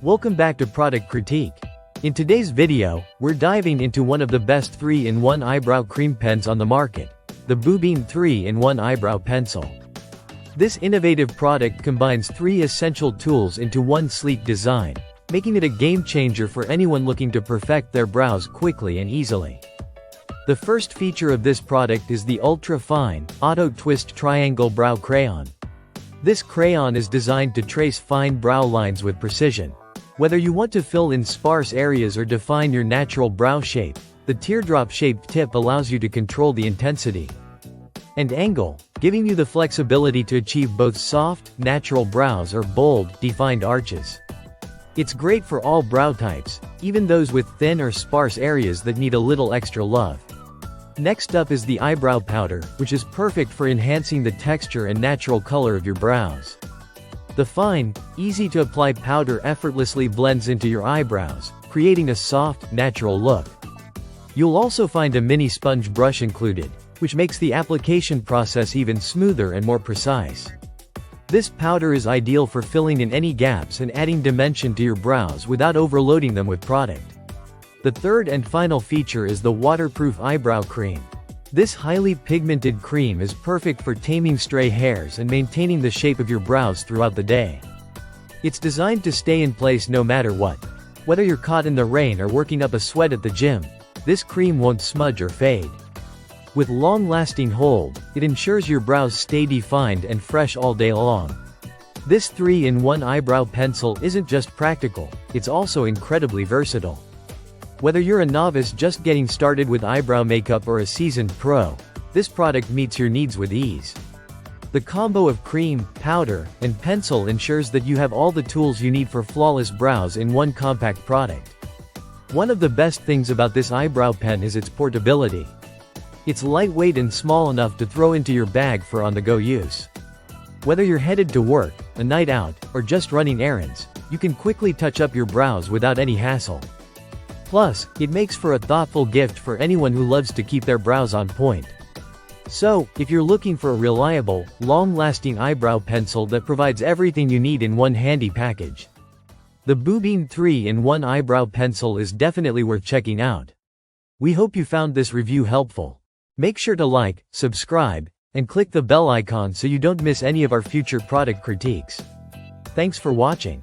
Welcome back to Product Critique. In today's video, we're diving into one of the best 3-in-1 eyebrow cream pens on the market, the Boobeen 3-in-1 Eyebrow Pencil. This innovative product combines 3 essential tools into one sleek design, making it a game changer for anyone looking to perfect their brows quickly and easily. The first feature of this product is the ultra-fine, auto-twist triangle brow crayon. This crayon is designed to trace fine brow lines with precision. Whether you want to fill in sparse areas or define your natural brow shape, the teardrop-shaped tip allows you to control the intensity and angle, giving you the flexibility to achieve both soft, natural brows or bold, defined arches. It's great for all brow types, even those with thin or sparse areas that need a little extra love. Next up is the eyebrow powder, which is perfect for enhancing the texture and natural color of your brows. The fine, easy-to-apply powder effortlessly blends into your eyebrows, creating a soft, natural look. You'll also find a mini sponge brush included, which makes the application process even smoother and more precise. This powder is ideal for filling in any gaps and adding dimension to your brows without overloading them with product. The third and final feature is the waterproof eyebrow cream. This highly pigmented cream is perfect for taming stray hairs and maintaining the shape of your brows throughout the day. It's designed to stay in place no matter what. Whether you're caught in the rain or working up a sweat at the gym, this cream won't smudge or fade. With long-lasting hold, it ensures your brows stay defined and fresh all day long. This 3-in-1 eyebrow pencil isn't just practical, it's also incredibly versatile. Whether you're a novice just getting started with eyebrow makeup or a seasoned pro, this product meets your needs with ease. The combo of cream, powder, and pencil ensures that you have all the tools you need for flawless brows in one compact product. One of the best things about this eyebrow pen is its portability. It's lightweight and small enough to throw into your bag for on-the-go use. Whether you're headed to work, a night out, or just running errands, you can quickly touch up your brows without any hassle. Plus, it makes for a thoughtful gift for anyone who loves to keep their brows on point. So, if you're looking for a reliable, long-lasting eyebrow pencil that provides everything you need in one handy package, the Boobeen 3-in-1 Eyebrow Pencil is definitely worth checking out. We hope you found this review helpful. Make sure to like, subscribe, and click the bell icon so you don't miss any of our future product critiques. Thanks for watching.